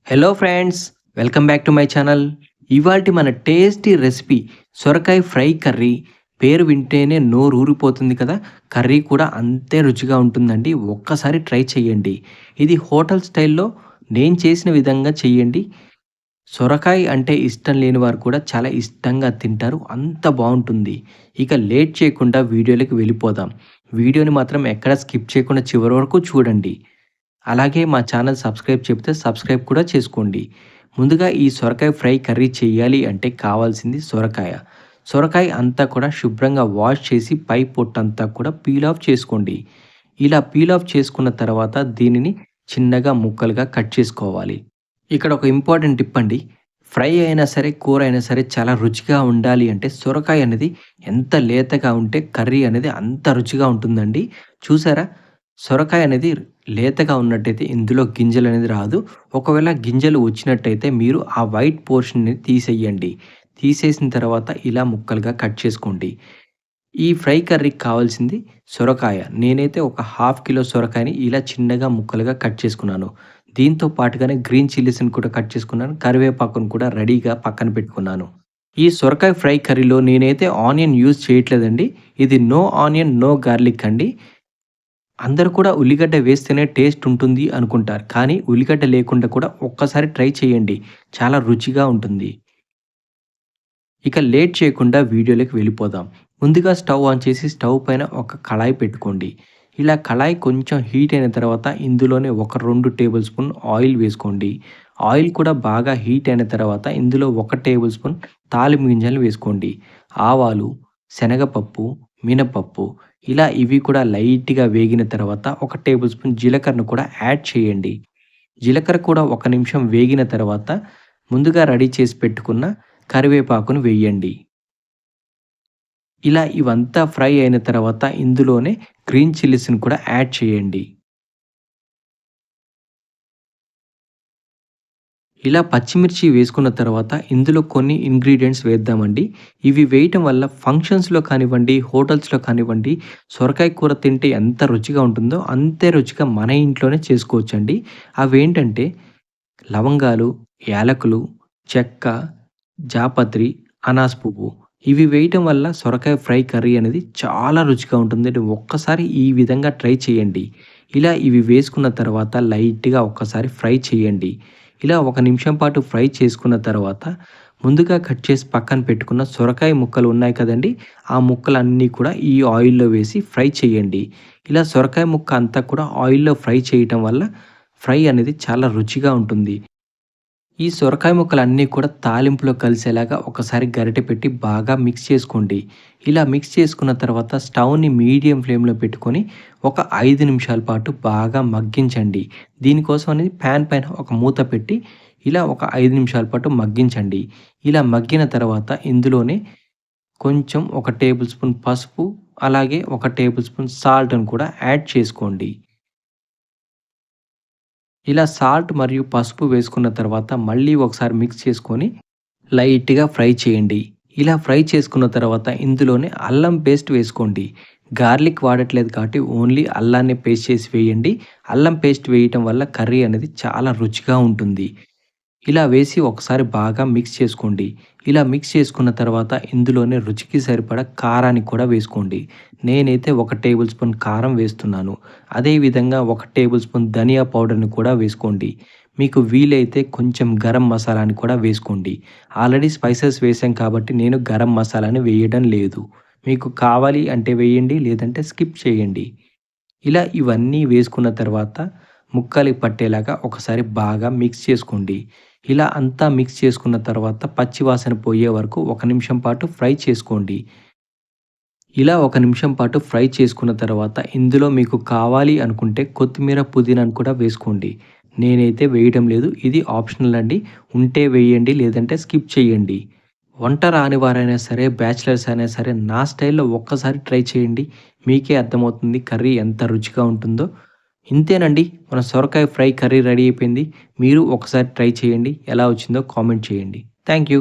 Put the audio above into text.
Hello friends, welcome back to my channel. ఇవాల్టి మన tasty recipe సొరకాయ ఫ్రై కర్రీ. పేరు వింటేనే నోరు ఊరిపోతుంది కదా. కర్రీ కూడా అంతే రుచిగా ఉంటుందండి. ఒక్కసారి ట్రై చేయండి. ఇది హోటల్ స్టైల్లో నేను చేసిన విధంగా చేయండి. సొరకాయ అంటే ఇష్టం లేని వారు కూడా చాలా ఇష్టంగా తింటారు. అంత బాగుంటుంది. ఇక లేట్ చేయకుండా వీడియోలోకి వెళ్ళిపోదాం. వీడియోని మాత్రం ఎక్కడ స్కిప్ చేయకుండా చివరి వరకు చూడండి. అలాగే మా ఛానల్ సబ్స్క్రైబ్ కూడా చేసుకోండి. ముందుగా ఈ సొరకాయ ఫ్రై కర్రీ చేయాలి అంటే కావాల్సింది సొరకాయ. సొరకాయ అంతా కూడా శుభ్రంగా వాష్ చేసి పై పొట్టంతా కూడా పీల్ ఆఫ్ చేసుకోండి. ఇలా పీల్ ఆఫ్ చేసుకున్న తర్వాత దీనిని చిన్నగా ముక్కలుగా కట్ చేసుకోవాలి. ఇక్కడ ఒక ఇంపార్టెంట్ టిప్ అండి. ఫ్రై అయినా సరే, కూర అయినా సరే చాలా రుచిగా ఉండాలి అంటే సొరకాయ అనేది ఎంత లేతగా ఉంటే కర్రీ అనేది అంత రుచిగా ఉంటుందండి. చూసారా? సొరకాయ అనేది లేతగా ఉన్నట్టయితే ఇందులో గింజలనేది రాదు. ఒకవేళ గింజలు వచ్చినట్టయితే మీరు ఆ వైట్ పోర్షన్‌ని తీసేయండి. తీసేసిన తర్వాత ఇలా ముక్కలుగా కట్ చేసుకోండి. ఈ ఫ్రై కర్రీకి కావాల్సింది సొరకాయ. నేనైతే ఒక హాఫ్ కిలో సొరకాయని ఇలా చిన్నగా ముక్కలుగా కట్ చేసుకున్నాను. దీంతో పాటుగానే గ్రీన్ చిల్లీస్‌ని కూడా కట్ చేసుకున్నాను. కరివేపాకును కూడా రెడీగా పక్కన పెట్టుకున్నాను. ఈ సొరకాయ ఫ్రై కర్రీలో నేనైతే ఆనియన్ యూజ్ చేయట్లేదండి. ఇది నో ఆనియన్, నో గార్లిక్ అండి. అందరూ కూడా ఉల్లిగడ్డ వేస్తేనే టేస్ట్ ఉంటుంది అనుకుంటారు. కానీ ఉల్లిగడ్డ లేకుండా కూడా ఒక్కసారి ట్రై చేయండి. చాలా రుచిగా ఉంటుంది. ఇక లేట్ చేయకుండా వీడియోలోకి వెళ్ళిపోదాం. ముందుగా స్టవ్ ఆన్ చేసి స్టవ్ పైన ఒక కళాయి పెట్టుకోండి. ఇలా కళాయి కొంచెం హీట్ అయిన తర్వాత ఇందులోనే ఒక 2 టేబుల్ స్పూన్ ఆయిల్ వేసుకోండి. ఆయిల్ కూడా బాగా హీట్ అయిన తర్వాత ఇందులో 1 టేబుల్ స్పూన్ తాలింపు గింజలు వేసుకోండి. ఆవాలు, శనగపప్పు, మినపప్పు ఇలా ఇవి కూడా లైట్‌గా వేగిన తర్వాత 1 టేబుల్ స్పూన్ జీలకర్రను కూడా యాడ్ చేయండి. జీలకర్ర కూడా 1 నిమిషం వేగిన తర్వాత ముందుగా రెడీ చేసి పెట్టుకున్న కరివేపాకును వేయండి. ఇలా ఇవంతా ఫ్రై అయిన తర్వాత ఇందులోనే గ్రీన్ చిల్లీస్‌ని కూడా యాడ్ చేయండి. ఇలా పచ్చిమిర్చి వేసుకున్న తర్వాత ఇందులో కొన్ని ఇంగ్రీడియెంట్స్ వేద్దామండి. ఇవి వేయటం వల్ల ఫంక్షన్స్‌లో కానివ్వండి, హోటల్స్‌లో కానివ్వండి, సొరకాయ కూర తింటే ఎంత రుచిగా ఉంటుందో అంతే రుచిగా మన ఇంట్లోనే చేసుకోవచ్చండి. అవేంటంటే లవంగాలు, యాలకులు, చెక్క, జాపత్రి, అనాస పువ్వు. ఇవి వేయటం వల్ల సొరకాయ ఫ్రై కర్రీ అనేది చాలా రుచిగా ఉంటుందండి. ఒక్కసారి ఈ విధంగా ట్రై చేయండి. ఇలా ఇవి వేసుకున్న తర్వాత లైట్‌గా ఒక్కసారి ఫ్రై చేయండి. ఇలా 1 నిమిషం పాటు ఫ్రై చేసుకున్న తర్వాత ముందుగా కట్ చేసి పక్కన పెట్టుకున్న సొరకాయ ముక్కలు ఉన్నాయి కదండీ! ఆ ముక్కలన్నీ కూడా ఈ ఆయిల్‌లో వేసి ఫ్రై చేయండి. ఇలా సొరకాయ ముక్క అంతా కూడా ఆయిల్‌లో ఫ్రై చేయటం వల్ల ఫ్రై అనేది చాలా రుచిగా ఉంటుంది. ఈ సొరకాయ ముక్కలన్నీ కూడా తాలింపులో కలిసేలాగా ఒకసారి గరిటె పెట్టి బాగా మిక్స్ చేసుకోండి. ఇలా మిక్స్ చేసుకున్న తర్వాత స్టవ్‌ని మీడియం ఫ్లేమ్‌లో పెట్టుకొని ఒక 5 నిమిషాల పాటు బాగా మగ్గించండి. దీనికోసం అనేది పాన్ పైన ఒక మూత పెట్టి ఇలా ఒక 5 నిమిషాల పాటు మగ్గించండి. ఇలా మగ్గిన తర్వాత ఇందులోనే కొంచెం ఒక టేబుల్ స్పూన్ పసుపు, అలాగే ఒక టేబుల్ స్పూన్ సాల్ట్‌ని కూడా యాడ్ చేసుకోండి. ఇలా సాల్ట్ మరియు పసుపు వేసుకున్న తర్వాత మళ్ళీ ఒకసారి మిక్స్ చేసుకొని లైట్‌గా ఫ్రై చేయండి. ఇలా ఫ్రై చేసుకున్న తర్వాత ఇందులోనే అల్లం పేస్ట్ వేసుకోండి. గార్లిక్ వాడట్లేదు కాబట్టి ఓన్లీ అల్లాన్ని పేస్ట్ చేసి వేయండి. అల్లం పేస్ట్ వేయటం వల్ల కర్రీ అనేది చాలా రుచిగా ఉంటుంది. ఇలా వేసి ఒకసారి బాగా మిక్స్ చేసుకోండి. ఇలా మిక్స్ చేసుకున్న తర్వాత ఇందులోనే రుచికి సరిపడా కారాన్ని కూడా వేసుకోండి. నేనైతే 1 టేబుల్ స్పూన్ కారం వేస్తున్నాను. అదేవిధంగా 1 టేబుల్ స్పూన్ ధనియా పౌడర్‌ని కూడా వేసుకోండి. మీకు వీలైతే కొంచెం గరం మసాలాని కూడా వేసుకోండి. ఆల్రెడీ స్పైసెస్ వేసాం కాబట్టి నేను గరం మసాలాని వేయడం లేదు. మీకు కావాలి అంటే వేయండి, లేదంటే స్కిప్ చేయండి. ఇలా ఇవన్నీ వేసుకున్న తర్వాత ముక్కలకి పట్టేలాగా ఒకసారి బాగా మిక్స్ చేసుకోండి. ఇలా అంతా మిక్స్ చేసుకున్న తర్వాత పచ్చి వాసన పోయే వరకు 1 నిమిషం పాటు ఫ్రై చేసుకోండి. ఇలా 1 నిమిషం పాటు ఫ్రై చేసుకున్న తర్వాత ఇందులో మీకు కావాలి అనుకుంటే కొత్తిమీర, పుదీనాను కూడా వేసుకోండి. నేనైతే వేయడం లేదు. ఇది ఆప్షనల్ అండి. ఉంటే వేయండి, లేదంటే స్కిప్ చేయండి. వంట రాని వారైనా సరే, బ్యాచిలర్స్ అయినా సరే నా స్టైల్‌లో ఒక్కసారి ట్రై చేయండి. మీకే అర్థమవుతుంది కర్రీ ఎంత రుచిగా ఉంటుందో. ఇంతేనండి, మన సొరకాయ ఫ్రై కర్రీ రెడీ అయిపోయింది. మీరు ఒకసారి ట్రై చేయండి. ఎలా వచ్చిందో కామెంట్ చేయండి. Thank you.